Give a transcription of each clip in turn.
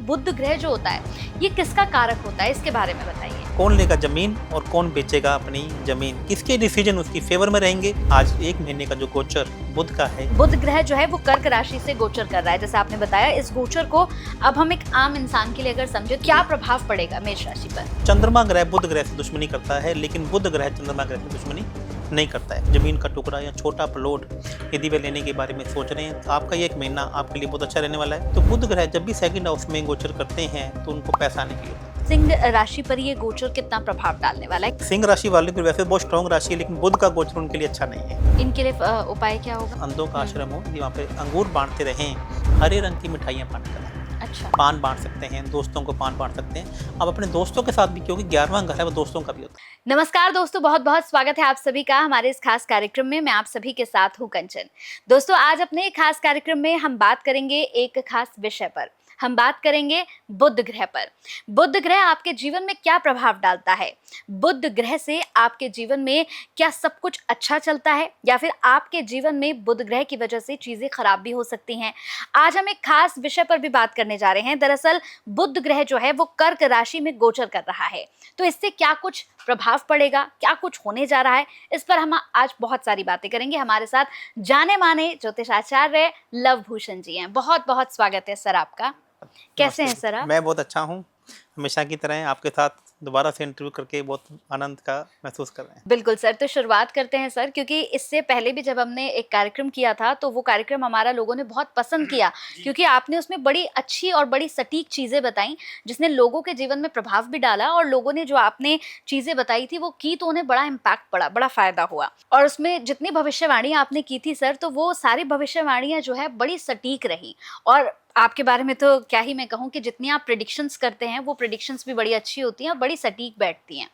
बुध ग्रह जो होता है ये किसका कारक होता है, इसके बारे में बताइए। कौन लेगा जमीन और कौन बेचेगा अपनी जमीन, किसके डिसीजन उसकी फेवर में रहेंगे। आज एक महीने का जो गोचर बुध का है, बुध ग्रह जो है वो कर्क राशि से गोचर कर रहा है। जैसे आपने बताया, इस गोचर को अब हम एक आम इंसान के लिए अगर समझे, क्या प्रभाव पड़ेगा मेष राशि पर। चंद्रमा ग्रह बुध ग्रह से दुश्मनी करता है, लेकिन बुध ग्रह चंद्रमा ग्रह से दुश्मनी नहीं करता है। जमीन का टुकड़ा या छोटा प्लॉट यदि वे लेने के बारे में सोच रहे हैं तो आपका ये एक महीना आपके लिए बहुत अच्छा रहने वाला है। तो बुध ग्रह जब भी सेकंड हाउस में गोचर करते हैं तो उनको पैसा आने के लिए। सिंह राशि पर ये गोचर कितना प्रभाव डालने वाला है। सिंह राशि वाले की वैसे बहुत स्ट्रॉन्ग राशि है, लेकिन बुध का गोचर उनके लिए अच्छा नहीं है। इनके लिए उपाय क्या होगा। अंधों का आश्रम हो, वहाँ पे अंगूर बांटते रहें, हरे रंग की मिठाइयाँ बांट कर। अच्छा, पान बांट सकते हैं, दोस्तों को पान बांट सकते हैं। अब अपने दोस्तों के साथ भी, क्योंकि 11वां घर है वो दोस्तों का भी होता है। नमस्कार दोस्तों, बहुत बहुत स्वागत है आप सभी का हमारे इस खास कार्यक्रम में। मैं आप सभी के साथ हूं कंचन। दोस्तों, आज अपने खास कार्यक्रम में हम बात करेंगे एक खास विषय पर। हम बात करेंगे बुध ग्रह पर। बुध ग्रह आपके जीवन में क्या प्रभाव डालता है, बुध ग्रह से आपके जीवन में क्या सब कुछ अच्छा चलता है, या फिर आपके जीवन में बुध ग्रह की वजह से चीजें खराब भी हो सकती हैं। आज हम एक खास विषय पर भी बात करने जा रहे हैं। दरअसल बुध ग्रह जो है वो कर्क राशि में गोचर कर रहा है, तो इससे क्या कुछ प्रभाव पड़ेगा, क्या कुछ होने जा रहा है, इस पर हम आज बहुत सारी बातें करेंगे। हमारे साथ जाने माने ज्योतिषाचार्य लव भूषण जी हैं। बहुत बहुत स्वागत है सर आपका। कैसे हैं सर आप। मैं बहुत अच्छा हूँ, हमेशा की तरह आपके साथ दोबारा से इंटरव्यू करके बहुत आनंद का महसूस कर रहे हैं। बिल्कुल सर, तो शुरुआत करते हैं सर, क्योंकि इससे पहले भी जब हमने एक कार्यक्रम किया था तो वो कार्यक्रम हमारा लोगों ने बहुत पसंद किया, क्योंकि आपने उसमें बड़ी अच्छी और बड़ी सटीक चीज़ें बताई जिसने लोगों के जीवन में प्रभाव भी डाला, और लोगों ने जो आपने चीज़ें बताई थी वो की तो उन्हें बड़ा इम्पैक्ट पड़ा, बड़ा फायदा हुआ। और उसमें जितनी भविष्यवाणी आपने की थी सर, तो वो सारी भविष्यवाणियाँ जो है बड़ी सटीक रही। और आपके बारे में तो क्या ही मैं कहूँ कि जितनी आप प्रेडिक्शंस करते हैं वो प्रेडिक्शंस भी बड़ी अच्छी होती हैं और बड़ी सटीक बैठती हैं।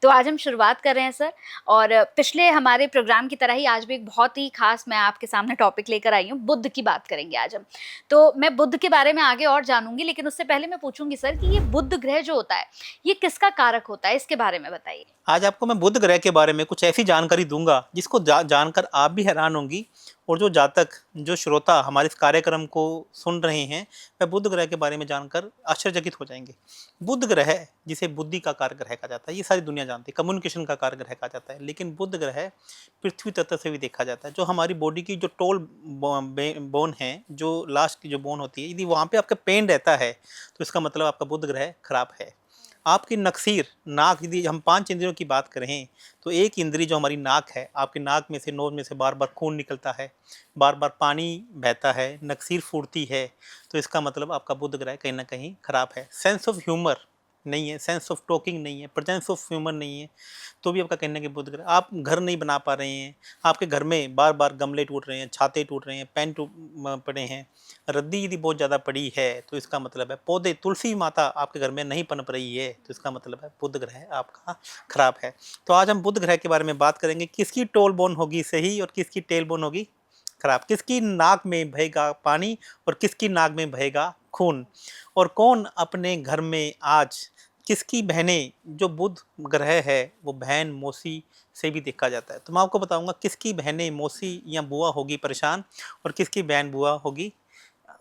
तो आज हम शुरुआत कर रहे हैं सर, और पिछले हमारे प्रोग्राम की तरह ही आज भी एक बहुत ही खास मैं आपके सामने टॉपिक लेकर आई हूँ। बुध की बात करेंगे आज हम। तो मैं बुध के बारे में आगे और जानूंगी, लेकिन उससे पहले मैं पूछूंगी सर कि ये बुध ग्रह जो होता है ये किसका कारक होता है, इसके बारे में बताइए। आज आपको मैं बुध ग्रह के बारे में कुछ ऐसी जानकारी दूंगा जिसको जानकर आप भी हैरान होंगी, और जो जातक, जो श्रोता हमारे इस कार्यक्रम को सुन रहे हैं, वह बुध ग्रह के बारे में जानकर आश्चर्यचकित हो जाएंगे। बुध ग्रह जिसे बुद्धि का कारक ग्रह कहा जाता है, ये सारी दुनिया जानती है, कम्युनिकेशन का कारक ग्रह कहा जाता है। लेकिन बुध ग्रह पृथ्वी तत्व से भी देखा जाता है। जो हमारी बॉडी की जो टोल बोन है, जो लास्ट की जो बोन होती है, यदि वहाँ पे आपका पेन रहता है तो इसका मतलब आपका बुध ग्रह खराब है। आपकी नक्सीर नाक, यदि हम 5 इंद्रियों की बात करें तो एक इंद्री जो हमारी नाक है, आपके नाक में से, नोज में से बार बार खून निकलता है, बार बार पानी बहता है, नक्सीर फूटती है, तो इसका मतलब आपका बुध ग्रह कहीं ना कहीं खराब है। सेंस ऑफ ह्यूमर नहीं है, सेंस ऑफ टॉकिंग नहीं है, प्रेजेंस ऑफ ह्यूमर नहीं है, तो भी आपका कहना है कि बुध ग्रह। आप घर नहीं बना पा रहे हैं, आपके घर में बार बार गमले टूट रहे हैं, छाते टूट रहे हैं, पेन पड़े हैं, रद्दी यदि बहुत ज़्यादा पड़ी है तो इसका मतलब है पौधे, तुलसी माता आपके घर में नहीं पनप रही है, तो इसका मतलब है बुध ग्रह आपका खराब है। तो आज हम बुध ग्रह के बारे में बात करेंगे, किसकी टोल बोन होगी सही और किसकी टेल बोन होगी खराब, किसकी नाक में बहेगा पानी और किसकी नाक में बहेगा खून, और कौन अपने घर में आज किसकी बहनें, जो बुध ग्रह है वो बहन मौसी से भी देखा जाता है। तो मैं आपको बताऊंगा किसकी बहनें मौसी या बुआ होगी परेशान और किसकी बहन बुआ होगी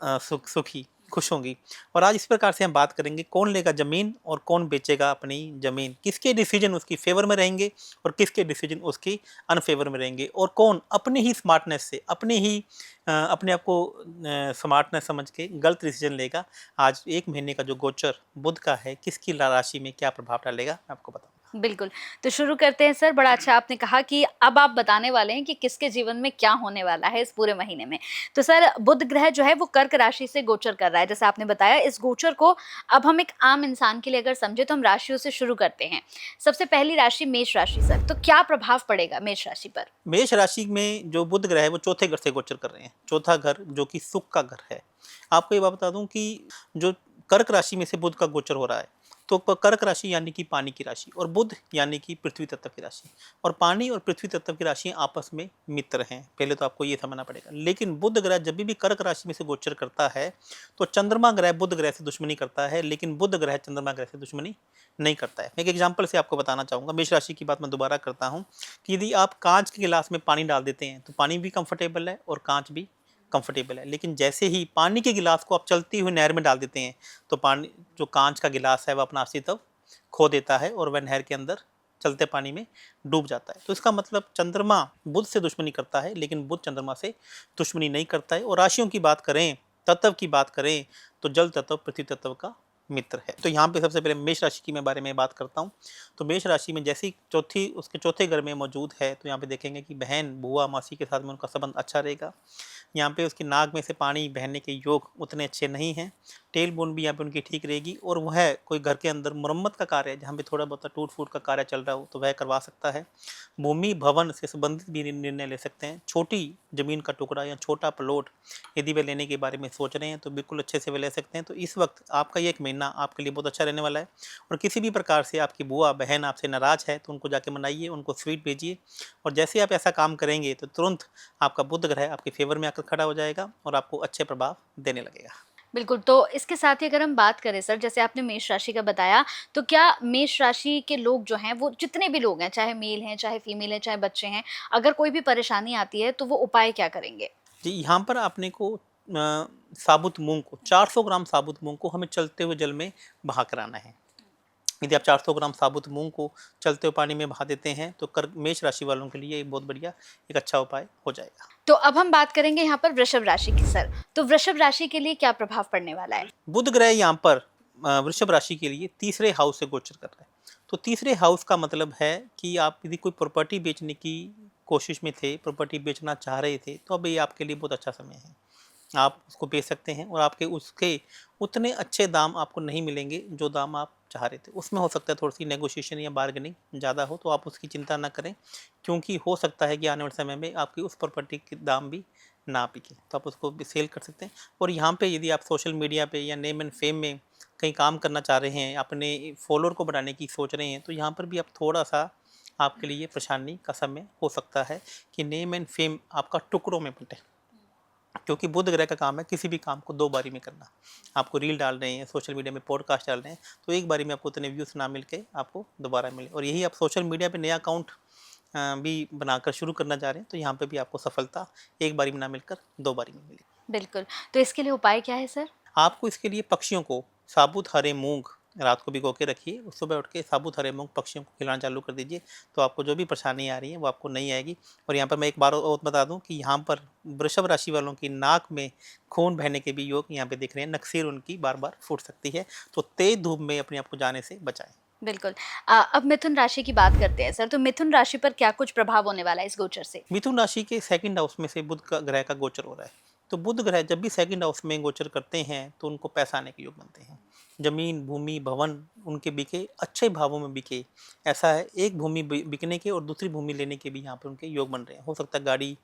सुखी, खुश होंगी। और आज इस प्रकार से हम बात करेंगे कौन लेगा ज़मीन और कौन बेचेगा अपनी ज़मीन, किसके डिसीजन उसकी फेवर में रहेंगे और किसके डिसीजन उसकी अनफेवर में रहेंगे, और कौन अपने ही स्मार्टनेस से, अपने आप को स्मार्टनेस समझ के गलत डिसीजन लेगा। आज एक महीने का जो गोचर बुध का है, किसकी राशि में क्या प्रभाव डालेगा, मैं आपको बताऊँ। बिल्कुल, तो शुरू करते हैं सर। बड़ा अच्छा आपने कहा कि अब आप बताने वाले हैं कि किसके जीवन में क्या होने वाला है इस पूरे महीने में। तो सर, बुध ग्रह जो है वो कर्क राशि से गोचर कर रहा है, जैसे आपने बताया। इस गोचर को अब हम एक आम इंसान के लिए अगर समझे तो हम राशियों से शुरू करते हैं। सबसे पहली राशि मेष राशि सर, तो क्या प्रभाव पड़ेगा मेष राशि पर। मेष राशि में जो बुध ग्रह है वो चौथे घर से गोचर कर रहे हैं, चौथा घर जो कि सुख का घर है। आपको ये बात बता दूं कि जो कर्क राशि में से बुध का गोचर हो रहा है, तो कर्क राशि यानी कि पानी की राशि, और बुध यानी कि पृथ्वी तत्व की राशि, और पानी और पृथ्वी तत्व की राशियां आपस में मित्र हैं, पहले तो आपको ये समझना पड़ेगा। लेकिन बुध ग्रह जब भी कर्क राशि में से गोचर करता है तो चंद्रमा ग्रह बुध ग्रह से दुश्मनी करता है, लेकिन बुध ग्रह चंद्रमा ग्रह से दुश्मनी नहीं करता है। मैं एक एग्जाम्पल से आपको बताना चाहूँगा। मेष राशि की बात मैं दोबारा करता हूँ कि यदि आप कांच के गिलास में पानी डाल देते हैं तो पानी भी कंफर्टेबल है और कांच भी कंफर्टेबल है। लेकिन जैसे ही पानी के गिलास को आप चलती हुई नहर में डाल देते हैं तो पानी, जो कांच का गिलास है, वह अपना अस्तित्व खो देता है और वह नहर के अंदर चलते पानी में डूब जाता है। तो इसका मतलब चंद्रमा बुध से दुश्मनी करता है, लेकिन बुध चंद्रमा से दुश्मनी नहीं करता है। और राशियों की बात करें, तत्व की बात करें, तो जल तत्व पृथ्वी तत्व का मित्र है। तो यहाँ पे सबसे पहले मेष राशि की मैं बारे में बात करता हूँ। तो मेष राशि में जैसी उसके चौथे घर में मौजूद है, तो यहाँ पे देखेंगे कि बहन, बुआ, मासी के साथ में उनका संबंध अच्छा रहेगा। यहाँ पे उसकी नाक में से पानी बहने के योग उतने अच्छे नहीं हैं। टेल बोन भी यहाँ पे उनकी ठीक रहेगी। और वह कोई घर के अंदर मुरम्मत का कार्य, जहाँ पे थोड़ा बहुत टूट फूट का कार्य चल रहा हो, तो वह करवा सकता है। भूमि भवन से संबंधित भी निर्णय ले सकते हैं। छोटी जमीन का टुकड़ा या छोटा प्लॉट यदि वे लेने के बारे में सोच रहे हैं तो बिल्कुल अच्छे से वे ले सकते हैं। तो इस वक्त आपका ये एक महीना आपके लिए बहुत अच्छा रहने वाला है। और किसी भी प्रकार से आपकी बुआ बहन आपसे नाराज़ है तो उनको जाके मनाइए, उनको स्वीट भेजिए। और जैसे आप ऐसा काम करेंगे तो तुरंत आपका बुध ग्रह आपके फेवर में आकर खड़ा हो जाएगा और आपको अच्छे प्रभाव देने लगेगा। बिल्कुल, तो इसके साथ ही अगर हम बात करें सर, जैसे आपने मेष राशि का बताया, तो क्या मेष राशि के लोग जो हैं, वो जितने भी लोग हैं, चाहे मेल हैं, चाहे फीमेल हैं, चाहे बच्चे हैं, अगर कोई भी परेशानी आती है तो वो उपाय क्या करेंगे? जी, यहाँ पर आपने को साबुत मूंग को 400 ग्राम साबुत मूंग को हमें चलते हुए जल में बहा कर आना है। यदि आप 400 ग्राम साबुत मूंग को चलते हुए पानी में बहा देते हैं तो मेष राशि वालों के लिए एक बहुत बढ़िया, एक अच्छा उपाय हो जाएगा। तो अब हम बात करेंगे यहाँ पर वृषभ राशि की सर। तो वृषभ राशि के लिए क्या प्रभाव पड़ने वाला है? बुध ग्रह यहाँ पर वृषभ राशि के लिए तीसरे हाउस से गोचर कर रहा है। तो तीसरे हाउस का मतलब है कि आप यदि कोई प्रॉपर्टी बेचने की कोशिश में थे, प्रॉपर्टी बेचना चाह रहे थे, तो अब ये आपके लिए बहुत अच्छा समय है। आप उसको बेच सकते हैं और आपके उसके उतने अच्छे दाम आपको नहीं मिलेंगे जो दाम आप चाह रहे थे। उसमें हो सकता है थोड़ी सी नेगोशिएशन या बार्गेनिंग ज़्यादा हो, तो आप उसकी चिंता ना करें, क्योंकि हो सकता है कि आने वाले समय में आपकी उस प्रॉपर्टी के दाम भी ना बिके, तो आप उसको भी सेल कर सकते हैं। और यहाँ पे यदि आप सोशल मीडिया पे या नेम एंड फेम में कहीं काम करना चाह रहे हैं, अपने फॉलोअर को बढ़ाने की सोच रहे हैं, तो यहाँ पर भी आप थोड़ा सा, आपके लिए परेशानी का समय हो सकता है कि नेम एंड फेम आपका टुकड़ों में बंटे, क्योंकि बुध ग्रह का काम है किसी भी काम को दो बारी में करना। आपको रील डाल रहे हैं, सोशल मीडिया में पॉडकास्ट डाल रहे हैं, तो एक बारी में आपको उतने व्यूज़ ना मिल के आपको दोबारा मिले। और यही आप सोशल मीडिया पे नया अकाउंट भी बनाकर शुरू करना चाह रहे हैं, तो यहाँ पे भी आपको सफलता एक बारी में ना मिलकर दो बारी में मिलेगी। बिल्कुल, तो इसके लिए उपाय क्या है सर? आपको इसके लिए पक्षियों को साबुत हरे मूंग रात को भिगो के रखिए, सुबह उठ के साबुत हरे मूंग पक्षियों को खिलाना चालू कर दीजिए, तो आपको जो भी परेशानी आ रही है वो आपको नहीं आएगी। और यहाँ पर मैं एक बार और बता दूं कि यहाँ पर वृषभ राशि वालों की नाक में खून बहने के भी योग यहाँ पे दिख रहे हैं, नक्सीर उनकी बार बार फूट सकती है, तो तेज धूप में अपने आप को जाने से बचाएं। बिल्कुल। अब मिथुन राशि की बात करते हैं सर, तो मिथुन राशि पर क्या कुछ प्रभाव होने वाला है इस गोचर से? मिथुन राशि के सेकंड हाउस में से बुध का ग्रह का गोचर हो रहा है। तो बुध ग्रह जब भी सेकंड हाउस में गोचर करते हैं तो उनको पैसा आने के योग बनते हैं। जमीन, भूमि, भवन उनके बिके, अच्छे भावों में बिके। ऐसा है, एक भूमि बिकने के और दूसरी भूमि लेने के भी यहाँ पर उनके योग बन रहे हैं। हो सकता है गाड़ी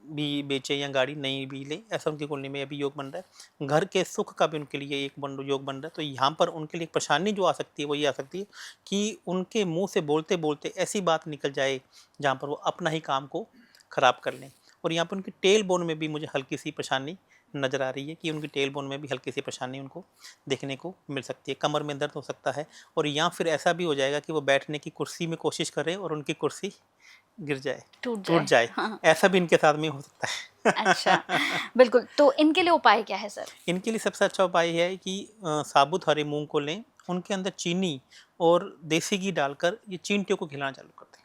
भी बेचे या गाड़ी नहीं भी ले, ऐसा उनकी कुंडली में अभी योग बन रहा है। घर के सुख का भी उनके लिए एक योग बन रहा है। तो यहाँ पर उनके लिए परेशानी जो आ सकती है वो ये आ सकती है कि उनके मुंह से बोलते बोलते ऐसी बात निकल जाए जहाँ पर वो अपना ही काम को खराब कर लें। और यहाँ पर उनकी टेल बोन में भी मुझे हल्की सी परेशानी नज़र आ रही है कि उनकी टेल बोन में भी हल्की सी परेशानी उनको देखने को मिल सकती है। कमर में दर्द हो सकता है, और या फिर ऐसा भी हो जाएगा कि वो बैठने की कुर्सी में कोशिश करें और उनकी कुर्सी गिर जाए, टूट जाए। हाँ। ऐसा भी इनके साथ में हो सकता है। अच्छा, बिल्कुल। तो इनके लिए उपाय क्या है सर? इनके लिए सबसे अच्छा उपाय है कि साबुत हरे मूंग को लें, उनके अंदर चीनी और देसी घी डालकर ये चींटियों को खिलाना चालू कर दें।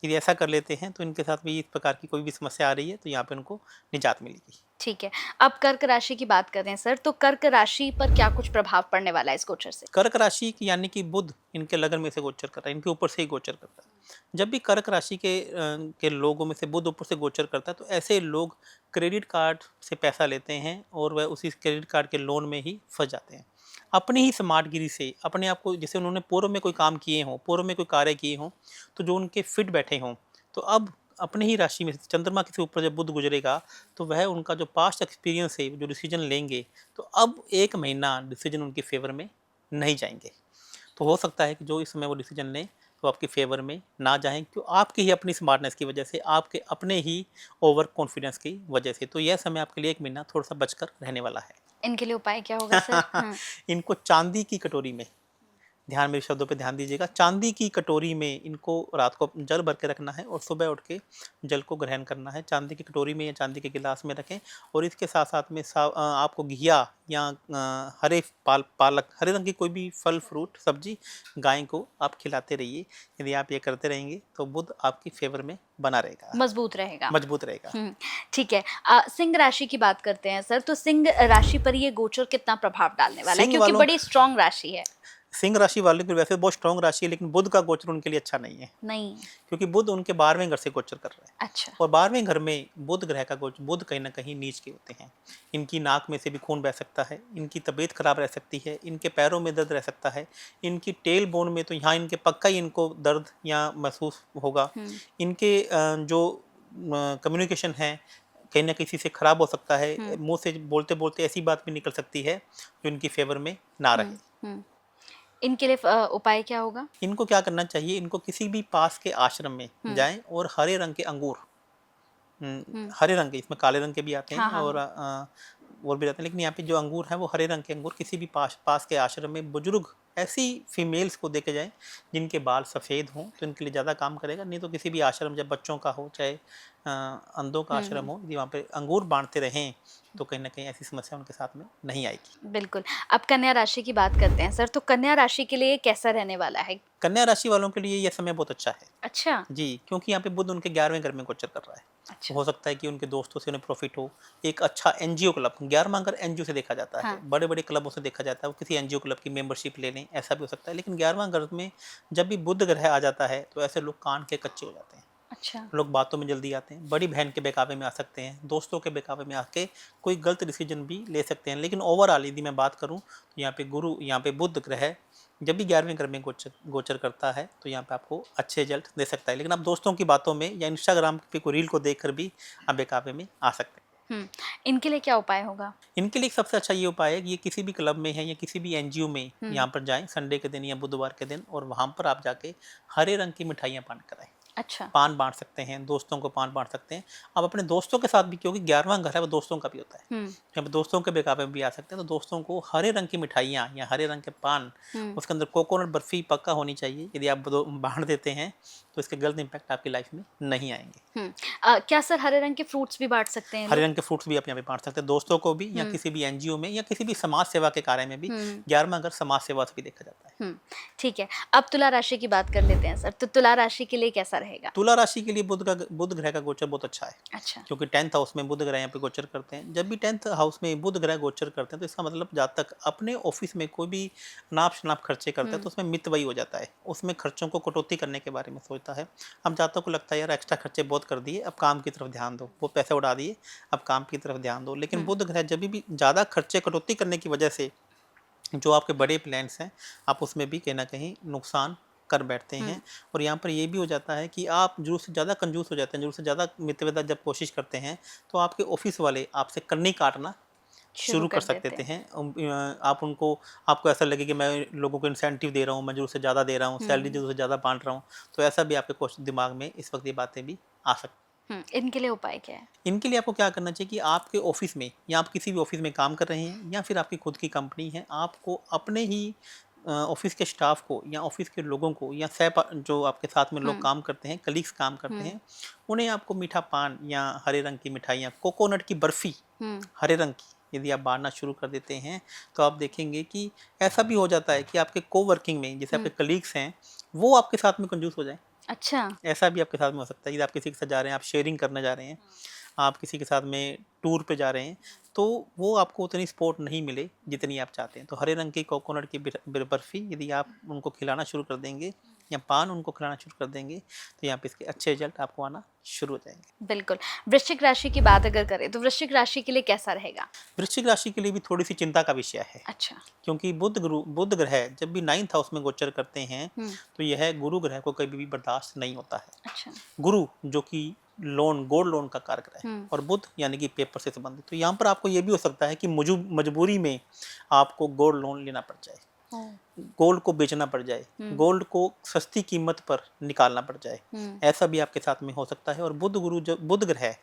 यदि ऐसा कर लेते हैं तो इनके साथ भी इस प्रकार की कोई भी समस्या आ रही है तो यहाँ पे उनको निजात मिलेगी। ठीक है। अब कर्क राशि की बात करें सर, तो कर्क राशि पर क्या कुछ प्रभाव पड़ने वाला है इस गोचर से? कर्क राशि की यानी कि बुध इनके लगन में से गोचर कर रहा है, इनके ऊपर से ही गोचर करता है। जब भी कर्क राशि के लोगों में से बुध ऊपर से गोचर करता है तो ऐसे लोग क्रेडिट कार्ड से पैसा लेते हैं और वह उसी क्रेडिट कार्ड के लोन में ही फंस जाते हैं। अपनी ही स्मार्टगिरी से अपने आप को, जैसे उन्होंने पूर्व में कोई काम किए हों, पूर्व में कोई कार्य किए हों, तो जो उनके फिट बैठे हों, तो अब अपने ही राशि में चंद्रमा के ऊपर जब बुध गुजरेगा तो वह उनका जो पास्ट एक्सपीरियंस है, जो डिसीजन लेंगे, तो अब एक महीना डिसीजन उनके फेवर में नहीं जाएंगे। तो हो सकता है कि जो इस समय वो डिसीजन लें तो आपके फेवर में ना जाएं, क्यों? आपकी ही अपनी स्मार्टनेस की वजह से, आपके अपने ही ओवर कॉन्फिडेंस की वजह से। तो यह समय आपके लिए एक महीना थोड़ा सा बचकर रहने वाला है। इनके लिए उपाय क्या होगा सर? इनको चांदी की कटोरी में ध्यान, मेरे शब्दों पे ध्यान दीजिएगा। चांदी की कटोरी में इनको रात को जल भर के रखना है और सुबह उठ के जल को ग्रहण करना है। चांदी की कटोरी में या चांदी के गिलास में रखें और इसके साथ साथ में आपको घिया या हरे पालक, हरे रंग की कोई भी फल फ्रूट सब्जी गाय को आप खिलाते रहिए। यदि आप ये करते रहेंगे तो बुध आपकी फेवर में बना रहेगा, मजबूत रहेगा। मजबूत रहेगा। ठीक है। सिंह राशि की बात करते हैं सर, तो सिंह राशि पर ये गोचर कितना प्रभाव डालने वाला है, सिंह क्योंकि वालों बड़ी स्ट्रांग राशि है। सिंह राशि वालों की वैसे बहुत स्ट्रांग राशि है, लेकिन बुध का गोचर उनके लिए अच्छा नहीं है, नहीं। क्योंकि बुध उनके 12वें घर से गोचर कर रहा है। अच्छा। और 12वें घर में बुध ग्रह का गोचर, बुध कहीं ना कहीं नीच के होते हैं। इनकी नाक में से भी खून बह सकता है, इनकी तबीयत खराब रह सकती है, इनके पैरों में दर्द रह सकता है, इनकी टेल बोन में तो यहाँ इनके पक्का ही इनको दर्द या महसूस होगा। इनके जो कम्युनिकेशन है कहीं ना किसी से खराब हो सकता है, मुंह से बोलते बोलते ऐसी बात भी निकल सकती है जो इनकी फेवर में ना रहे। इनके लिए उपाय क्या होगा? इनको क्या करना चाहिए, इनको किसी भी पास के आश्रम में जाएं और हरे रंग के अंगूर, हरे रंग के, इसमें काले रंग के भी आते हैं, हाँ, और भी रहते हैं, लेकिन यहाँ पे जो अंगूर है वो हरे रंग के अंगूर किसी भी पास के आश्रम में बुजुर्ग ऐसी फीमेल्स को देके जाएं जिनके बाल सफ़ेद हों, तो इनके लिए ज़्यादा काम करेगा। नहीं तो किसी भी आश्रम, जब बच्चों का हो चाहे अंधों का आश्रम हो, यदि वहाँ पे अंगूर बांटते रहें तो कहीं ना कहीं ऐसी समस्या उनके साथ में नहीं आएगी। बिल्कुल। अब कन्या राशि की बात करते हैं सर, तो कन्या राशि के लिए कैसा रहने वाला है? कन्या राशि वालों के लिए यह समय बहुत अच्छा है। अच्छा जी, क्योंकि यहाँ पे बुध उनके 11वें घर में गोचर कर रहा है। अच्छा। हो सकता है कि उनके दोस्तों से उन्हें प्रॉफिट हो। एक अच्छा एनजीओ क्लब, 11वां घर एनजीओ से देखा जाता है, बड़े बड़े क्लबों से देखा जाता है, वो किसी एनजीओ क्लब की मेंबरशिप ले लें, ऐसा भी हो सकता है। लेकिन 11वां घर में जब भी बुध ग्रह आ जाता है तो ऐसे लोग कान के कच्चे हो जाते हैं। अच्छा। लोग बातों में जल्दी आते हैं, बड़ी बहन के बहकावे में आ सकते हैं, दोस्तों के बहकावे में आके कोई गलत डिसीजन भी ले सकते हैं। लेकिन ओवरऑल यदि मैं बात करूँ तो यहाँ पे बुध ग्रह जब भी 11वें घर में गोचर करता है तो यहाँ पे आपको अच्छे रिजल्ट दे सकता है। लेकिन आप दोस्तों की बातों में या इंस्टाग्राम पे कोई रील को देखकर भी आप बहकावे में आ सकते हैं। इनके लिए क्या उपाय होगा? इनके लिए सबसे अच्छा ये उपाय है कि ये किसी भी क्लब में है या किसी भी एनजीओ में यहाँ पर जाएं संडे के दिन या बुधवार के दिन, और वहाँ पर आप जाके हरे रंग की मिठाइयाँ बांट कर आएं। अच्छा। पान बांट सकते हैं, दोस्तों को पान बांट सकते हैं। आप अपने दोस्तों के साथ भी, क्योंकि 11वां घर है वो दोस्तों का भी होता है, जब दोस्तों के बहकावे में भी आ सकते हैं, तो दोस्तों को हरे रंग की मिठाइयाँ या हरे रंग के पान, उसके अंदर कोकोनट बर्फी पक्का होनी चाहिए। यदि आप बांट देते हैं तो इसके गलत इम्पैक्ट आपकी लाइफ में नहीं आएंगे। क्या सर हरे रंग के फ्रूट्स भी बांट सकते हैं? हरे रंग के फ्रूट्स भी आप यहाँ पे बांट सकते हैं, दोस्तों को भी, या किसी भी एनजीओ में या किसी भी समाज सेवा के कार्य में भी। 11वां घर समाज सेवा से भी देखा जाता है। ठीक है। अब तुला राशि की बात कर लेते हैं सर, तो तुला राशि के लिए कैसा रहेगा? तुला राशि के लिए बुध ग्रह का गोचर बहुत अच्छा है। अच्छा। क्योंकि 10th हाउस में बुध ग्रह यहाँ पे गोचर करते हैं। जब भी 10th हाउस में बुध ग्रह गोचर करते हैं तो इसका मतलब जब तक अपने ऑफिस में कोई भी नाप शनाप खर्चे करते हैं तो उसमें मितव्ययी हो जाता है, उसमें खर्चों को कटौती करने के बारे में सोचता है। अब जातकों को लगता है यार एक्स्ट्रा खर्चे बहुत कर दिए, अब काम की तरफ ध्यान दो, वो पैसे उड़ा दिए, अब काम की तरफ ध्यान दो। लेकिन बुध ग्रह जब भी ज़्यादा खर्चे कटौती करने की वजह से जो आपके बड़े प्लान्स हैं आप उसमें भी कहीं ना कहीं नुकसान कर बैठते हैं। और यहाँ पर ये भी हो जाता है कि आप जरूरत से ज़्यादा कंजूस हो जाते हैं, जरूरत से ज़्यादा मितव्ययिता जब कोशिश करते हैं तो आपके ऑफिस वाले आपसे करनी काटना शुरू कर सकते हैं। आपको ऐसा लगे कि मैं लोगों को इंसेंटिव दे रहा हूँ, मैं जरूरत से ज़्यादा दे रहा हूँ, सैलरी जरूरत से ज़्यादा बांट रहा हूँ, तो ऐसा भी आपके दिमाग में इस वक्त ये बातें भी आ सकती हैं। इनके लिए उपाय क्या है? इनके लिए आपको क्या करना चाहिए कि आपके ऑफिस में या आप किसी भी ऑफिस में काम कर रहे हैं या फिर आपकी खुद की कंपनी है, आपको अपने ही ऑफिस के स्टाफ को या ऑफिस के लोगों को या जो आपके साथ में लोग काम करते हैं, कलीग्स काम करते हैं, उन्हें आपको मीठा पान या हरे रंग की मिठाइयाँ, कोकोनट की बर्फ़ी हरे रंग की यदि आप बांटना शुरू कर देते हैं तो आप देखेंगे कि ऐसा भी हो जाता है कि आपके कोवर्किंग में जैसे आपके कलीग्स हैं वो आपके साथ में कंजूस हो जाएं। अच्छा। ऐसा भी आपके साथ में हो सकता है। यदि आप किसी के साथ जा रहे हैं, आप शेयरिंग करने जा रहे हैं, आप किसी के साथ में टूर पे जा रहे हैं, तो वो आपको उतनी सपोर्ट नहीं मिले जितनी आप चाहते हैं। तो हरे रंग की कोकोनट की बर्फ़ी यदि आप उनको खिलाना शुरू कर देंगे या पान उनको खिलाना शुरू कर देंगे तो यहाँ पे इसके अच्छे रिजल्ट आपको आना शुरू हो जाएंगे। बिल्कुल। वृश्चिक राशि की बात अगर करें तो वृश्चिक राशि के लिए कैसा रहेगा? वृश्चिक राशि के लिए भी थोड़ी सी चिंता का विषय है। अच्छा। क्योंकि बुध ग्रह जब भी 9th हाउस में गोचर करते हैं तो यह गुरु ग्रह को कभी भी बर्दाश्त नहीं होता है। अच्छा। गुरु जो कि गोल्ड लोन का कारक है और बुध यानी कि पेपर से संबंधित, तो यहाँ पर आपको ये भी हो सकता है कि मजबूरी में आपको गोल्ड लोन लेना पड़ जाए, गोल्ड को बेचना पड़ जाए, गोल्ड को सस्ती कीमत पर निकालना पड़ जाए, ऐसा भी आपके साथ में हो सकता है। और बुध ग्रह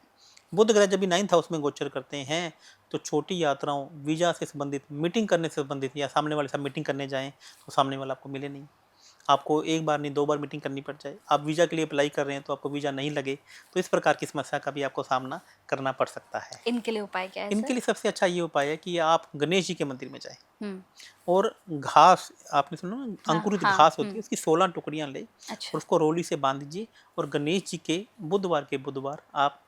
बुध ग्रह जब भी 9th हाउस में गोचर करते हैं तो छोटी यात्राओं, वीजा से संबंधित, मीटिंग करने से संबंधित, या सामने वाले साथ मीटिंग करने जाएं तो सामने वाला आपको मिले नहीं, आपको एक बार नहीं 2 बार मीटिंग करनी पड़ जाए, आप वीज़ा के लिए अप्लाई कर रहे हैं तो आपको वीज़ा नहीं लगे, तो इस प्रकार की समस्या का भी आपको सामना करना पड़ सकता है। इनके लिए उपाय क्या है इनके सर? लिए सबसे अच्छा ये उपाय है कि आप गणेश जी के मंदिर में जाएं हम्म। और घास, आपने सुना ना, हाँ अंकुरित हाँ। घास होती है, उसकी 16 टुकड़ियां ले और अच्छा। उसको रोली से बांध दीजिए और गणेश जी के बुधवार आप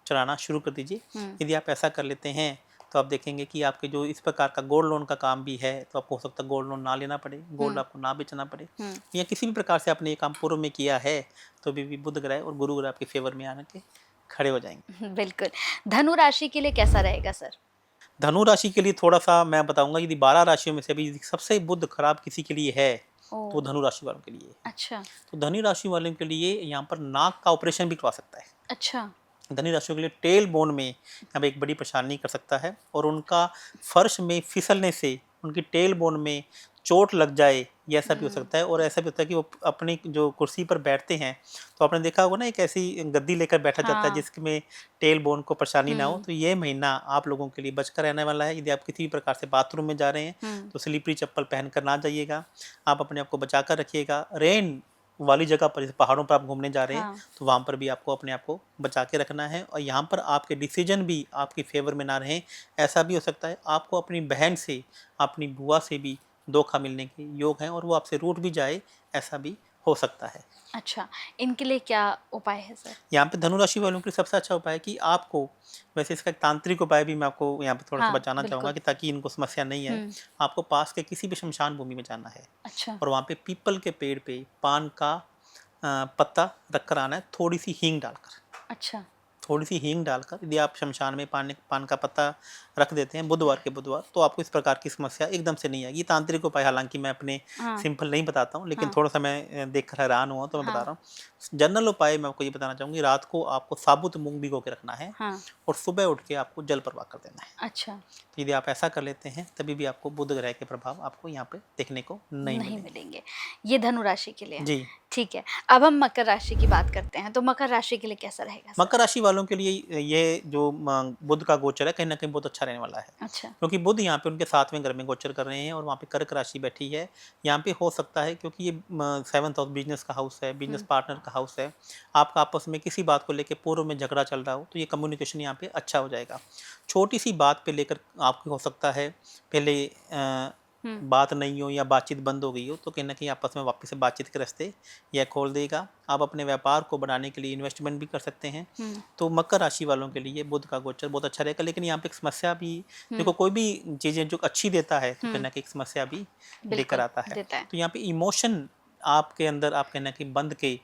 चढ़ाना शुरू कर दीजिए। यदि आप ऐसा कर लेते हैं तो आप देखेंगे कि आपके जो इस प्रकार का गोल्ड लोन का काम भी है तो आपको हो सकता है गोल्ड लोन ना लेना पड़े, गोल्ड आपको ना बेचना पड़े, या किसी भी प्रकार से आपने ये काम पूर्व में किया है तो भी बुध ग्रह और गुरु ग्रह आपके फेवर में आने के खड़े हो जाएंगे। बिल्कुल। धनु राशि के लिए कैसा रहेगा सर? धनु राशि के लिए थोड़ा सा मैं बताऊंगा, यदि 12 राशियों में से अभी सबसे बुध खराब किसी के लिए है तो धनु राशि वालों के लिए। अच्छा। तो धनु राशि वालों के लिए यहाँ पर नाक का ऑपरेशन भी करवा सकता है। अच्छा। धनु राशियों के लिए टेल बोन में अब एक बड़ी परेशानी कर सकता है और उनका फर्श में फिसलने से उनकी टेल बोन में चोट लग जाए, ये ऐसा भी हो सकता है। और ऐसा भी होता है कि वो अपनी जो कुर्सी पर बैठते हैं तो आपने देखा होगा ना, एक ऐसी गद्दी लेकर बैठा जाता है जिसमें टेल बोन को परेशानी ना हो। तो ये महीना आप लोगों के लिए बचकर रहने वाला है। यदि आप किसी भी प्रकार से बाथरूम में जा रहे हैं तो स्लीपरी चप्पल पहनकर ना जाइएगा, आप अपने आप को बचा कर रखिएगा। रेन वाली जगह पर, जैसे पहाड़ों पर आप घूमने जा रहे हैं तो वहाँ पर भी आपको अपने आप को बचा के रखना है। और यहाँ पर आपके डिसीजन भी आपके फेवर में ना रहें। ऐसा भी हो सकता है आपको अपनी बहन से, अपनी बुआ से भी धोखा मिलने के योग हैं और वो आपसे रूठ भी जाए, ऐसा भी हो सकता है। अच्छा, इनके लिए क्या उपाय है सर? यहाँ पे धनु राशि वालों के लिए सबसे अच्छा उपाय है कि आपको, वैसे इसका एक तांत्रिक उपाय भी मैं आपको यहाँ पे थोड़ा सा बताना चाहूँगा कि ताकि इनको समस्या नहीं आए। आपको पास के किसी भी शमशान भूमि में जाना है। अच्छा। और वहाँ पे पीपल के पेड़ पे पान का पत्ता रख कर आना है, थोड़ी सी हींग डालकर। अच्छा। थोड़ी सी हींग डालकर यदि आप शमशान में पान का पत्ता रख देते हैं बुधवार तो आपको इस प्रकार की समस्या एकदम से नहीं आएगी। तांत्रिक उपाय हालांकि मैं अपने सिंपल नहीं बताता हूँ, लेकिन थोड़ा सा मैं देखकर हैरान हुआ तो मैं बता रहा हूँ। जनरल उपाय मैं आपको ये बताना चाहूँगी, रात को आपको साबुत मूंग भिगो के रखना है और सुबह उठ के आपको जल प्रवाह कर देना है। अच्छा। तो यदि आप ऐसा कर लेते हैं तभी भी आपको बुध ग्रह के प्रभाव आपको यहाँ पे देखने को नहीं मिलेंगे। ये धनु राशि के लिए जी। ठीक है, अब हम मकर राशि की बात करते हैं। तो मकर राशि के लिए कैसा रहेगा? मकर राशि वालों के लिए ये जो बुध का गोचर है कहीं ना कहीं बहुत अच्छा रहने वाला है। अच्छा। क्योंकि बुध यहाँ पे उनके 7वें घर में गोचर कर रहे हैं और वहाँ पे कर्क राशि बैठी है। यहाँ पे हो सकता है क्योंकि ये 7th हाउस बिजनेस का हाउस है, बिजनेस पार्टनर का हाउस है, आपका आपस में किसी बात को लेकर पूर्व में झगड़ा चल रहा हो तो ये कम्युनिकेशन यहाँ पे अच्छा हो जाएगा। छोटी सी बात पे लेकर आपकी हो सकता है पहले बात नहीं हो या बातचीत बंद हो गई हो तो कहीं ना कहीं आपस में वापस से बातचीत के रास्ते यह खोल देगा। आप अपने व्यापार को बढ़ाने के लिए इन्वेस्टमेंट भी कर सकते हैं। तो मकर राशि वालों के लिए बुध का गोचर बहुत अच्छा रहेगा। लेकिन यहाँ पे एक समस्या भी, देखो कोई भी चीज़ें जो अच्छी देता है तो कहीं ना कहीं एक समस्या भी लेकर आता है। तो यहाँ पे इमोशन आपके अंदर आप कहना कि बंद के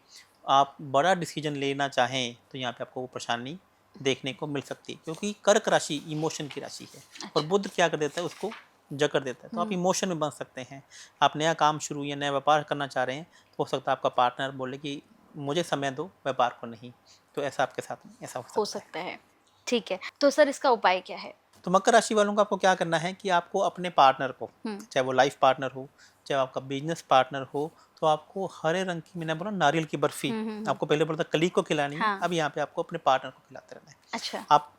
आप बड़ा डिसीजन लेना चाहें तो यहाँ पे आपको वो परेशानी देखने को मिल सकती है, क्योंकि कर्क राशि इमोशन की राशि है और बुध क्या कर देता है, उसको जकड़ देता है। तो आप इमोशन में बन सकते हैं। आप नया काम शुरू या नया व्यापार करना चाह रहे हैं तो हो सकता है आपका पार्टनर बोले कि मुझे समय दो, व्यापार को नहीं। तो ऐसा आपके साथ में ऐसा हो सकता है। ठीक है, तो सर इसका उपाय क्या है? तो मकर राशि वालों को आपको क्या करना है कि आपको अपने पार्टनर को, चाहे वो लाइफ पार्टनर हो, चाहे आपका बिजनेस पार्टनर हो, तो आपको हरे रंग की, मैंने बोला नारियल की बर्फी, आपको पहले बोला था कलीग को खिलानी है, अब यहाँ पे आपको अपने पार्टनर को खिलाते रहना है। अच्छा। आप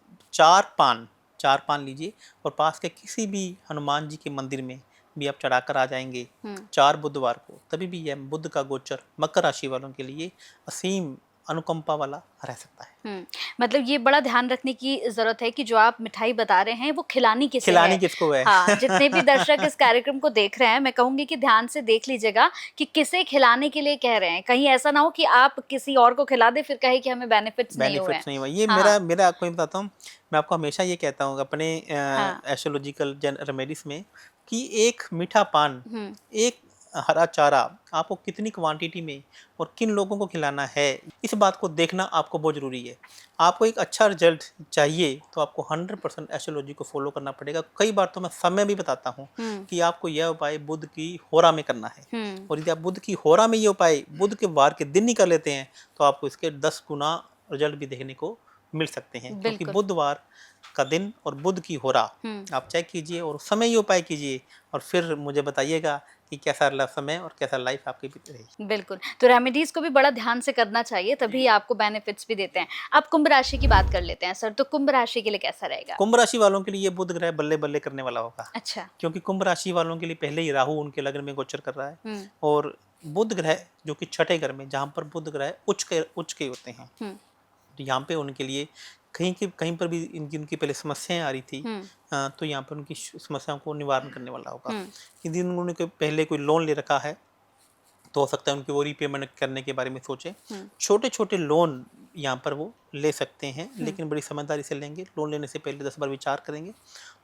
4 पान लीजिए और पास के किसी भी हनुमान जी के मंदिर में भी आप चढ़ाकर आ जाएंगे 4 बुधवार को, तभी भी यह बुध का गोचर मकर राशि वालों के लिए असीम अनुकंपा वाला रह सकता है। मतलब ये बड़ा ध्यान रखने की जरूरत है कि जो आप मिठाई बता रहे हैं वो खिलानी किसको है। हाँ, जितने भी दर्शक इस कार्यक्रम को देख रहे हैं, मैं कहूंगी कि ध्यान से देख लीजिएगा कि किसे खिलाने के लिए कह रहे हैं। कहीं ऐसा ना हो कि आप किसी और को खिला दे फिर कहे कि हमें बेनिफिट्स नहीं हुए। ये मेरा आपको बताता हूँ, मैं आपको हमेशा ये कहता हूँ अपने एस्ट्रोलॉजिकल रेमेडीज में कि एक मीठा पान, एक हरा चारा आपको कितनी क्वांटिटी में और किन लोगों को खिलाना है, इस बात को देखना आपको बहुत ज़रूरी है। आपको एक अच्छा रिजल्ट चाहिए तो आपको 100% एस्ट्रोलॉजी को फॉलो करना पड़ेगा। कई बार तो मैं समय भी बताता हूँ कि आपको यह उपाय बुध की होरा में करना है, और यदि आप बुध की होरा में ये उपाय बुध के वार के दिन ही कर लेते हैं तो आपको इसके 10 गुना रिजल्ट भी देखने को मिल सकते हैं। क्योंकि बुधवार का दिन और बुध की होरा आप चेक कीजिए और उस समय ये उपाय कीजिए और फिर मुझे बताइएगा कि कैसा समय और कैसा लाइफ आपकी रही। बिल्कुल, तो रेमेडीज को भी बड़ा ध्यान से करना चाहिए, तभी आपको बेनिफिट्स भी देते हैं। अब कुंभ राशि की बात कर लेते हैं सर, तो कुंभ राशि के लिए कैसा रहेगा? कुंभ राशि वालों के लिए ये बुध ग्रह बल्ले बल्ले करने वाला होगा। अच्छा। क्योंकि कुंभ राशि वालों के लिए पहले ही राहु उनके लग्न में गोचर कर रहा है हम्म। और बुध ग्रह जो कि छठे घर में, जहाँ पर बुध ग्रह उच्च के होते हैं, तो यहाँ पे उनके लिए कहीं पर भी इनकी पहले समस्याएं आ रही थी, तो यहाँ पर उनकी समस्याओं को निवारण करने वाला होगा। यदि उन्होंने पहले कोई लोन ले रखा है तो हो सकता है उनकी वो रीपेमेंट करने के बारे में सोचें। छोटे छोटे लोन यहाँ पर वो ले सकते हैं, लेकिन बड़ी समझदारी से लेंगे। लोन लेने से पहले 10 बार विचार करेंगे।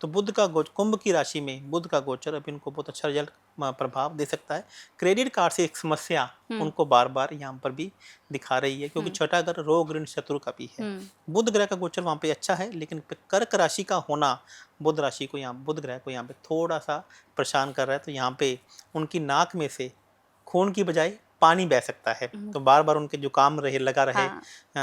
तो बुध का कुंभ की राशि में बुध का गोचर अब इनको बहुत अच्छा रिजल्ट प्रभाव दे सकता है। क्रेडिट कार्ड से एक समस्या उनको बार बार यहाँ पर भी दिखा रही है, क्योंकि छठा घर रोग ऋण शत्रु का भी है। बुध ग्रह का गोचर वहाँ पे अच्छा है, लेकिन कर्क राशि का होना बुध ग्रह को यहाँ पे थोड़ा सा परेशान कर रहा है। तो यहाँ पे उनकी नाक में से खून की बजाय पानी बह सकता है, तो बार बार उनके जुकाम लगा रहे।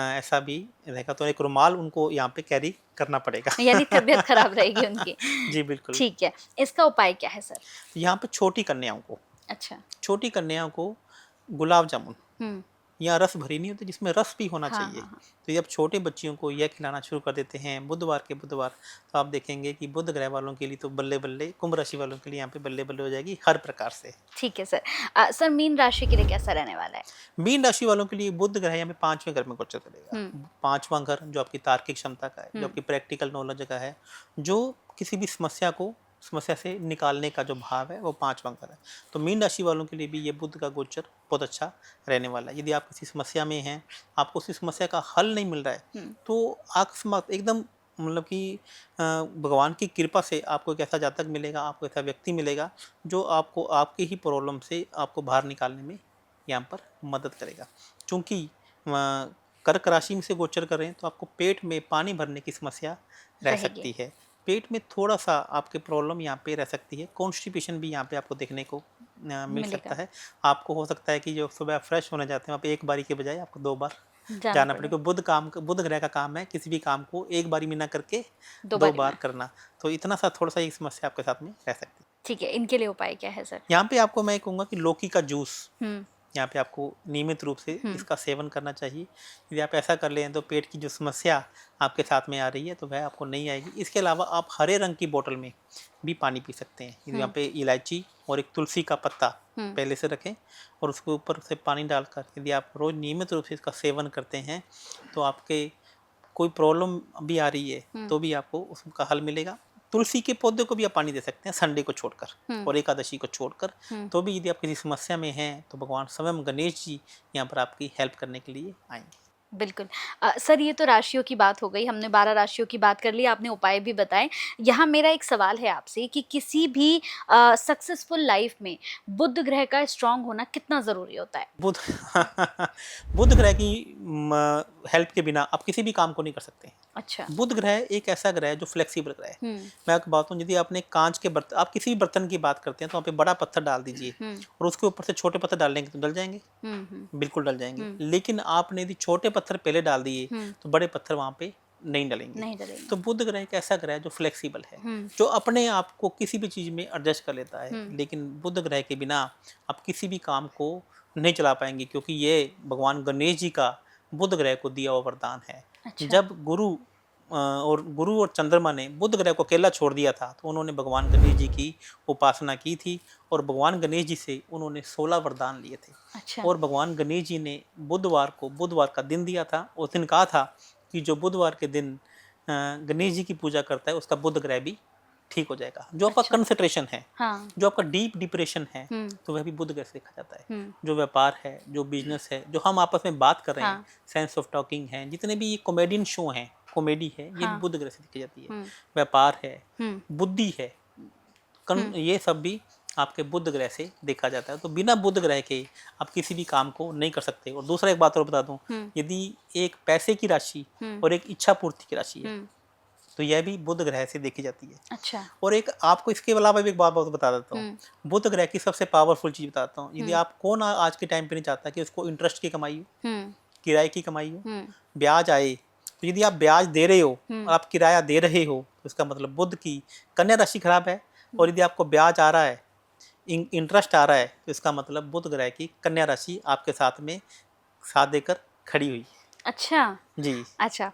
ऐसा भी रहेगा, तो एक रुमाल उनको यहाँ पे कैरी करना पड़ेगा। यानी तबीयत खराब रहेगी उनकी। जी बिल्कुल। ठीक है, इसका उपाय क्या है सर? यहाँ पे छोटी कन्याओं को गुलाब जामुन या रस भरी नहीं होती, जिसमें रस भी होना चाहिए। तो जब छोटे बच्चियों को यह खिलाना शुरू कर देते हैं बुधवार, तो आप देखेंगे कि बुध ग्रह वालों के लिए तो बल्ले बल्ले, कुंभ राशि वालों के लिए यहाँ पे बल्ले बल्ले हो जाएगी हर प्रकार से। ठीक है सर। सर मीन राशि के लिए कैसा रहने वाला है? मीन राशि वालों के लिए बुध ग्रह यहाँ पे 5वें घर में गोचर करेगा। 5वां घर जो आपकी तार्किक क्षमता का है, जो आपकी प्रैक्टिकल नॉलेज का है, जो किसी भी समस्या से निकालने का जो भाव है, वो 5वां घर है। तो मीन राशि वालों के लिए भी ये बुध का गोचर बहुत अच्छा रहने वाला है। यदि आप किसी समस्या में हैं, आपको उसी समस्या का हल नहीं मिल रहा है, तो अकस्मात एकदम मतलब कि भगवान की कृपा से आपको एक ऐसा जातक मिलेगा, आपको ऐसा व्यक्ति मिलेगा जो आपको आपकी ही प्रॉब्लम से आपको बाहर निकालने में यहाँ पर मदद करेगा। चूँकि कर्क राशि में से गोचर कर रहे हैं, तो आपको पेट में पानी भरने की समस्या रह सकती है। पेट में थोड़ा सा आपके प्रॉब्लम यहाँ पे रह सकती है। कॉन्स्टिपेशन भी यहाँ पे आपको देखने को मिल सकता है। आपको हो सकता है कि जो सुबह फ्रेश होने जाते हैं, वहाँ पे एक बारी के बजाय आपको 2 बार जाना पड़ेगा। बुध ग्रह का काम है किसी भी काम को एक बारी में ना करके 2 बार करना। तो इतना सा थोड़ा सा एक समस्या आपके साथ में रह सकती है। ठीक है, इनके लिए उपाय क्या है सर? यहाँ पे आपको मैं कहूँगा कि लौकी का जूस यहाँ पे आपको नियमित रूप से इसका सेवन करना चाहिए। यदि आप ऐसा कर लें तो पेट की जो समस्या आपके साथ में आ रही है, तो वह आपको नहीं आएगी। इसके अलावा आप हरे रंग की बोतल में भी पानी पी सकते हैं। यदि यहाँ पे इलायची और एक तुलसी का पत्ता पहले से रखें और उसके ऊपर से पानी डालकर यदि आप रोज नियमित रूप से इसका सेवन करते हैं, तो आपके कोई प्रॉब्लम भी आ रही है तो भी आपको उसका हल मिलेगा। तुलसी के पौधे को भी आप पानी दे सकते हैं संडे को छोड़कर और एकादशी को छोड़कर। तो भी यदि आप किसी समस्या में हैं, तो भगवान स्वयं गणेश जी यहाँ पर आपकी हेल्प करने के लिए आएंगे। बिल्कुल। सर ये तो राशियों की बात हो गई, हमने 12 राशियों की बात कर ली, आपने उपाय भी बताए। यहाँ मेरा एक सवाल है आपसे कि किसी भी सक्सेसफुल लाइफ में बुध ग्रह का स्ट्रांग होना कितना ज़रूरी होता है? बुध ग्रह की हेल्प के बिना आप किसी भी काम को नहीं कर सकते। अच्छा। बुध ग्रह एक ऐसा ग्रह है जो फ्लेक्सिबल ग्रह है। मैं आपको बात हूँ, यदि आपने कांच के बर्तन, आप किसी भी बर्तन की बात करते हैं, तो वहाँ पे बड़ा पत्थर डाल दीजिए और उसके ऊपर से छोटे पत्थर डालेंगे तो डल जाएंगे। बिल्कुल डल जाएंगे। लेकिन आपने यदि छोटे पत्थर पहले डाल दिए तो बड़े पत्थर वहाँ पे नहीं डलेंगे। तो बुध ग्रह एक ऐसा ग्रह है जो फ्लेक्सिबल है, जो अपने आप को किसी भी चीज में एडजस्ट कर लेता है। लेकिन बुध ग्रह के बिना आप किसी भी काम को नहीं चला पाएंगे, क्योंकि ये भगवान गणेश जी का बुध ग्रह को दिया हुआ वरदान है। अच्छा। जब गुरु और चंद्रमा ने बुध ग्रह को अकेला छोड़ दिया था, तो उन्होंने भगवान गणेश जी की उपासना की थी और भगवान गणेश जी से उन्होंने 16 वरदान लिए थे। अच्छा। और भगवान गणेश जी ने बुधवार का दिन दिया था। उस दिन कहा था कि जो बुधवार के दिन गणेश जी की पूजा करता है, उसका बुध ग्रह भी ठीक हो जाएगा। जो आपका कंसंट्रेशन है, जो आपका डीप डिप्रेशन है, तो वह भी बुध ग्रह से देखा जाता है। जो व्यापार है, जो बिजनेस है, जो हम आपस में बात कर रहे हैं, सेंस ऑफ टॉकिंग है, जितने भी ये कॉमेडियन शो हैं, कॉमेडी है, ये भी बुध ग्रह से देखी जाती है। व्यापार है, बुद्धि है, ये सब भी आपके बुध ग्रह से देखा जाता है। तो बिना बुध ग्रह के आप किसी भी काम को नहीं कर सकते। और दूसरा एक बात और बता दूं, यदि एक पैसे की राशि और एक इच्छा पूर्ति की राशि है, तो यह भी बुध ग्रह से देखी जाती है। अच्छा। और एक आपको इसके अलावा भी एक बात बता देता हूँ, बुध ग्रह की सबसे पावरफुल चीज बताता हूँ। यदि आप कौन आज के टाइम पे नहीं चाहता कि उसको इंटरेस्ट की कमाई हो, किराए की कमाई हो, ब्याज आए, तो यदि आप ब्याज दे रहे हो और आप किराया दे रहे हो तो इसका मतलब बुध की कन्या राशि खराब है। और यदि आपको ब्याज आ रहा है, इंटरेस्ट आ रहा है, तो इसका मतलब बुध ग्रह की कन्या राशि आपके साथ में साथ देकर खड़ी हुई है। अच्छा। जी। अच्छा।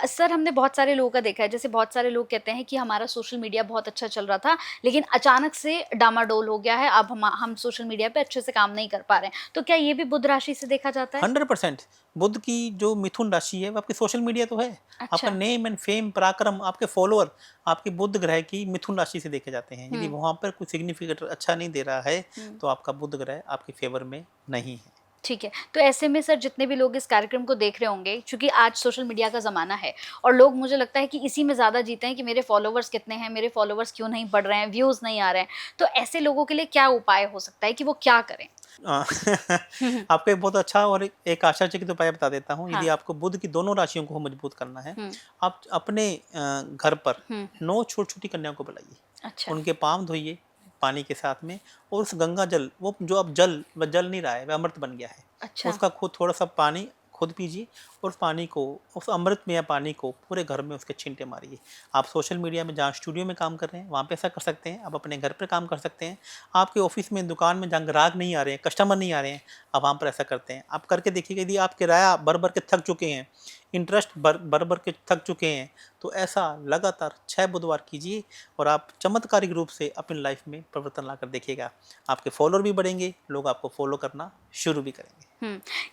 सर हमने बहुत सारे लोगों का देखा है, जैसे बहुत सारे लोग कहते हैं कि हमारा सोशल मीडिया बहुत अच्छा चल रहा था लेकिन अचानक से डामाडोल हो गया है, अब हम सोशल मीडिया पे अच्छे से काम नहीं कर पा रहे हैं, तो क्या ये भी बुध राशि से देखा जाता है? 100% बुध की जो मिथुन राशि है वो आपकी सोशल मीडिया तो है। आपका अच्छा। नेम एंड फेम, पराक्रम, आपके फॉलोअर आपके बुध ग्रह की मिथुन राशि से देखे जाते हैं। यदि वहां पर कोई सिग्निफिकेंट अच्छा नहीं दे रहा है तो आपका बुध ग्रह आपके फेवर में नहीं है। ठीक है, तो ऐसे में सर जितने भी लोग इस कार्यक्रम को देख रहे होंगे, क्योंकि आज सोशल मीडिया का ज़माना है और लोग मुझे लगता है कि इसी में ज़्यादा जीते हैं कि मेरे फॉलोवर्स कितने हैं, मेरे फॉलोवर्स क्यों नहीं बढ़ रहे हैं, व्यूज़ नहीं आ रहे हैं, तो ऐसे लोगों के लिए क्या उपाय हो सकता है कि वो क्या करें? आ, आपको एक बहुत अच्छा और एक आश्चर्यचकित उपाय बता देता हूँ। यदि हाँ। आपको बुध की दोनों राशियों को मजबूत करना है, हुँ। आप अपने घर पर हुँ। 9 छोटी छोटी कन्याओं को बुलाइए, अच्छा। उनके पाँव धोइए पानी के साथ में, और उस गंगा जल, वो जो अब जल वह जल नहीं रहा है, वह अमृत बन गया है, अच्छा। उसका खुद थोड़ा सा पानी खुद पीजिए और उस पानी को, उस अमृतमय पानी को पूरे घर में उसके छींटे मारिए। आप सोशल मीडिया में जहाँ स्टूडियो में काम कर रहे हैं वहाँ पे ऐसा कर सकते हैं, आप अपने घर पर काम कर सकते हैं, आपके ऑफिस में, दुकान में जहाँ ग्राहक नहीं आ रहे हैं, कस्टमर नहीं आ रहे हैं, आप वहाँ पर ऐसा करते हैं। आप करके देखिएगा, यदि आप किराया भर भर के थक चुके हैं, इंटरेस्ट भर भर के थक चुके हैं, तो ऐसा लगातार 6 बुधवार कीजिए और आप चमत्कारिक रूप से अपनी लाइफ में परिवर्तन लाकर देखिएगा। आपके फॉलोअर भी बढ़ेंगे, लोग आपको फॉलो करना शुरू भी करेंगे।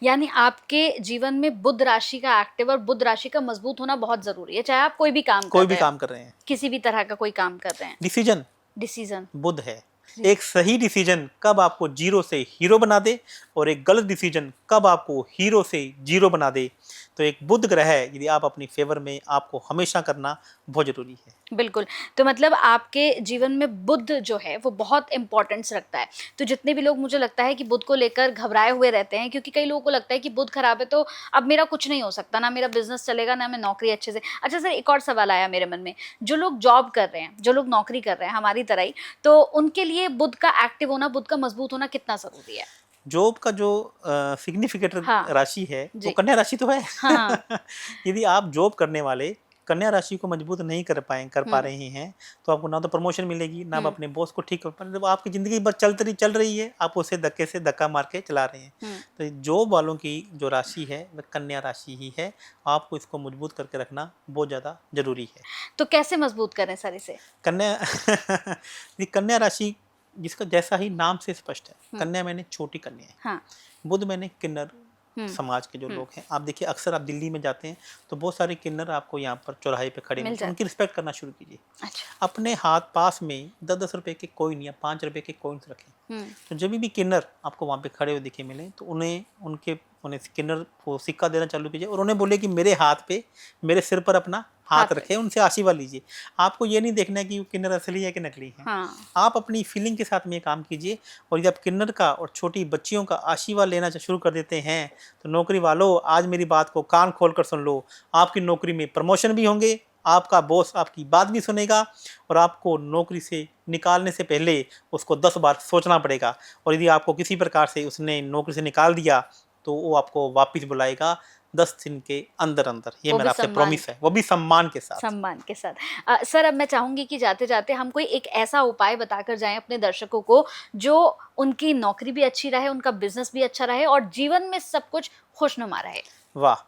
यानी आपके जीवन में बुध राशि का एक्टिव और बुध राशि का मजबूत होना बहुत ज़रूरी है, चाहे आप कोई भी काम कर कोई भी रहे हैं, काम कर रहे हैं, किसी भी तरह का कोई काम कर रहे हैं। Decision decision. बुध है। एक सही डिसीजन कब आपको जीरो से हीरो बना दे और एक गलत डिसीजन कब आपको हीरो से जीरो बना दे, तो एक बुध ग्रह है यदि आप अपनी फेवर में, आपको हमेशा करना बहुत जरूरी है। बिल्कुल, तो मतलब आपके जीवन में बुध जो है वो बहुत इम्पोर्टेंस रखता है, तो जितने भी लोग मुझे लगता है कि बुध को लेकर घबराए हुए रहते हैं, क्योंकि कई लोगों को लगता है कि बुध खराब है तो अब मेरा कुछ नहीं हो सकता, ना मेरा बिजनेस चलेगा, ना मैं नौकरी अच्छे से। अच्छा सर, एक और सवाल आया मेरे मन में, जो लोग जॉब कर रहे हैं, जो लोग नौकरी कर रहे हैं हमारी तरह ही, तो उनके लिए बुध का एक्टिव होना, बुध का मजबूत होना कितना ज़रूरी है? जॉब का जो सिग्निफिकेंट हाँ। राशि है वो जी। कन्या राशि तो है। हाँ। यदि आप जॉब करने वाले कन्या राशि को मजबूत नहीं कर पा रहे हैं, तो आपको ना तो प्रमोशन मिलेगी, ना आप अपने बॉस को ठीक कर पा रहे, जब आपकी जिंदगी बस चल रही है, आप उसे धक्के से धक्का मार के चला रहे हैं। तो जॉब वालों की जो राशि है वह कन्या राशि ही है, आपको इसको मजबूत करके रखना बहुत ज़्यादा जरूरी है। तो कैसे मजबूत करें सर इसे? कन्या ये कन्या राशि जिसका जैसा ही नाम से स्पष्ट है, कन्या मैंने छोटी कन्या है, हाँ। बुध मैंने किन्नर समाज के जो लोग हैं। आप देखिए अक्सर आप दिल्ली में जाते हैं तो बहुत सारे किन्नर आपको यहाँ पर चौराहे पे खड़े मिलते हैं, उनकी रिस्पेक्ट करना शुरू कीजिए। अच्छा। अपने हाथ पास में 10-10 रुपए के कॉइन या 5 रुपए के कॉइन्स रखें। तो जब भी किन्नर आपको वहाँ पे खड़े हुए दिखे मिले तो उन्हें किन्नर को सिक्का देना चालू कीजिए और उन्हें बोले कि मेरे हाथ पे, मेरे सिर पर अपना हाथ रखे, उनसे आशीर्वाद लीजिए। आपको ये नहीं देखना है कि वो किन्नर असली है कि नकली है। हाँ। आप अपनी फीलिंग के साथ में ये काम कीजिए, और जब किन्नर का और छोटी बच्चियों का आशीर्वाद लेना शुरू कर देते हैं तो नौकरी वालों, आज मेरी बात को कान खोल कर सुन लो, आपकी नौकरी में प्रमोशन भी होंगे, आपका बॉस आपकी बात भी सुनेगा और आपको नौकरी से निकालने से पहले उसको 10 बार सोचना पड़ेगा। और यदि आपको किसी प्रकार से उसने नौकरी से निकाल दिया तो वो आपको वापस बुलाएगा 10 दिन के अंदर अंदर। ये मेरा आपसे प्रॉमिस है, वो भी सम्मान के साथ। सम्मान के साथ। सर अब मैं चाहूंगी कि जाते जाते हम कोई एक ऐसा उपाय बताकर जाएं अपने दर्शकों को जो उनकी नौकरी भी अच्छी रहे, उनका बिजनेस भी अच्छा रहे और जीवन में सब कुछ खुशनुमा रहे। वाह,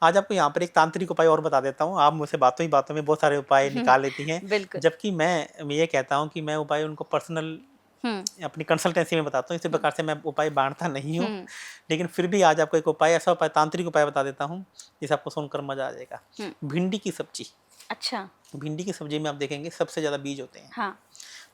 आज आपको यहाँ पर एक तांत्रिक उपाय और बता देता हूँ। आप मुझसे बातों ही बातों में बहुत सारे उपाय निकाल लेती हैं, जबकि मैं ये कहता हूँ कि मैं उपाय उनको पर्सनल अपनी कंसल्टेंसी में बताता हूँ। इसी प्रकार से मैं उपाय बांटता नहीं हूँ, लेकिन फिर भी आज आपको एक उपाय, ऐसा उपाय, तांत्रिक उपाय बता देता हूँ जिसे आपको सुनकर मजा आ जाएगा। भिंडी की सब्जी। अच्छा। भिंडी की सब्जी में आप देखेंगे सबसे ज्यादा बीज होते हैं। हाँ।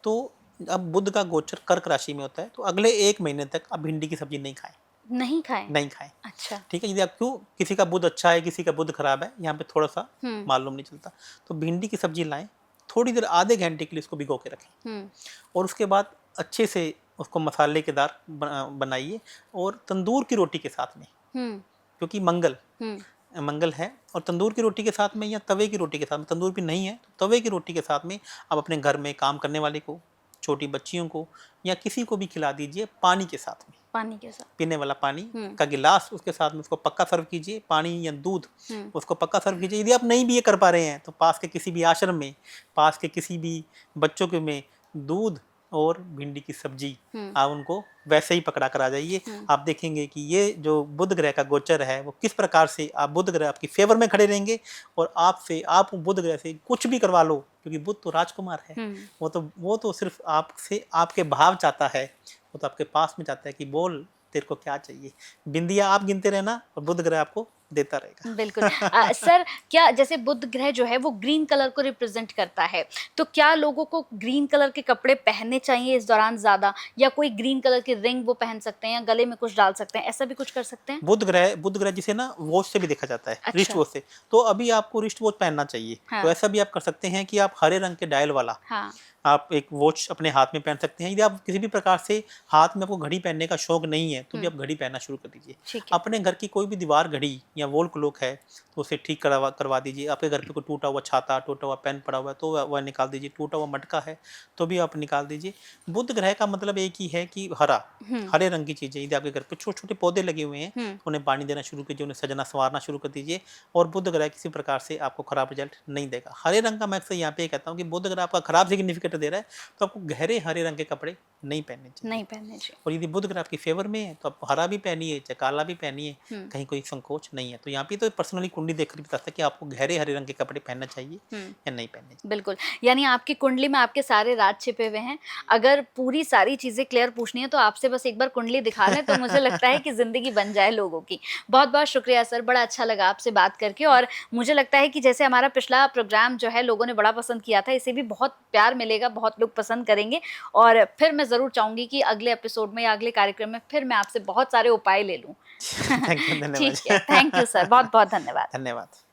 तो अब बुध का गोचर कर्क राशि में होता है, तो अगले 1 महीने तक आप भिंडी की सब्जी नहीं खाएं। नहीं खाएं। अच्छा। ठीक है। यदि आप क्यों, किसी का बुध अच्छा है, किसी का बुध खराब है, यहाँ पे थोड़ा सा मालूम नहीं चलता। तो भिंडी की सब्जी लाएं, थोड़ी देर, आधे घंटे के लिए इसको भिगो के रखें और उसके बाद अच्छे से उसको मसाले के दार बनाइए और तंदूर की रोटी के साथ में, क्योंकि मंगल है, और तंदूर की रोटी के साथ में या तवे की रोटी के साथ में, तंदूर भी नहीं है तो तवे की रोटी के साथ में आप अपने घर में काम करने वाले को, छोटी बच्चियों को या किसी को भी खिला दीजिए पानी के साथ में, पानी के साथ, पीने वाला पानी का गिलास उसके साथ में उसको पक्का सर्व कीजिए, पानी या दूध उसको पक्का सर्व कीजिए। यदि आप नहीं भी ये कर पा रहे हैं तो पास के किसी भी आश्रम में, पास के किसी भी बच्चों के में दूध और भिंडी की सब्जी आप उनको वैसे ही पकड़ा कर आ जाइए। आप देखेंगे कि ये जो बुध ग्रह का गोचर है वो किस प्रकार से आप बुध ग्रह आपकी फेवर में खड़े रहेंगे और आप बुध ग्रह से कुछ भी करवा लो, क्योंकि बुध तो राजकुमार है, वो तो सिर्फ आपसे आपके भाव चाहता है, वो तो आपके पास में चाहता है कि बोल तेरे को क्या चाहिए। बिंदिया आप गिनते रहना और बुध ग्रह आपको देता रहेगा। बिल्कुल। सर, क्या जैसे बुध ग्रह जो है वो ग्रीन कलर को रिप्रेजेंट करता है, तो क्या लोगों को ग्रीन कलर के कपड़े पहनने चाहिए इस दौरान ज्यादा, या कोई ग्रीन कलर की रिंग वो पहन सकते हैं या गले में कुछ डाल सकते हैं, ऐसा भी कुछ कर सकते हैं? बुध ग्रह जिसे ना वॉच से भी देखा जाता है, अच्छा। रिस्ट वॉच से, तो अभी आपको रिस्ट वॉच पहनना चाहिए। हाँ। तो ऐसा भी आप कर सकते हैं कि आप हरे रंग के डायल वाला आप एक वॉच अपने हाथ में पहन सकते हैं। यदि आप किसी भी प्रकार से हाथ में आपको घड़ी पहनने का शौक नहीं है तो भी आप घड़ी पहनना शुरू कर दीजिए। अपने घर की कोई भी दीवार घड़ी या वॉल क्लॉक है तो उसे ठीक करवा दीजिए। आपके घर पे कोई टूटा हुआ छाता, टूटा हुआ पेन पड़ा हुआ है तो वह निकाल दीजिए, टूटा हुआ मटका है तो भी आप निकाल दीजिए। बुध ग्रह का मतलब एक ही है कि हरे रंग की चीजें, यदि आपके घर पे छोटे छोटे पौधे लगे हुए हैं उन्हें पानी देना शुरू कीजिए, उन्हें सजना संवारना शुरू कर दीजिए और बुध ग्रह किसी प्रकार से आपको खराब रिजल्ट नहीं देगा। हरे रंग का मैं अक्सर यहाँ पे कहता हूँ कि बुध ग्रह आपका खराब सिग्निफिकेट दे रहा है तो आपको गहरे हरे रंग के कपड़े नहीं पहनने चाहिए। और यदि बुध ग्रह आपकी फेवर में है तो आप हरा भी पहनिए चाहे काला भी पहनिए, कहीं कोई संकोच नहीं है। तो यहाँ पे तो पर्सनली कुंडली देखकर बता सकते कि आपको गहरे हरे रंग के कपड़े पहनना चाहिए या नहीं पहनने चाहिए। बिल्कुल, यानी आपकी कुंडली में आपके सारे राज छिपे हुए हैं। अगर पूरी सारी चीजें क्लियर पूछनी है तो आपसे बस एक बार कुंडली दिखा लें तो मुझे लगता है कि जिंदगी बन जाए लोगों की। बहुत बहुत शुक्रिया सर, बड़ा अच्छा लगा आपसे बात करके, और मुझे लगता है कि जैसे हमारा पिछला प्रोग्राम जो है लोगों ने बड़ा पसंद किया था, इसे भी बहुत प्यार मिलेगा, बहुत लोग पसंद करेंगे। और फिर मैं जरूर चाहूंगी कि अगले एपिसोड में या अगले कार्यक्रम में फिर मैं आपसे बहुत सारे उपाय ले लूं। ठीक है, थैंक यू सर, बहुत बहुत धन्यवाद। धन्यवाद।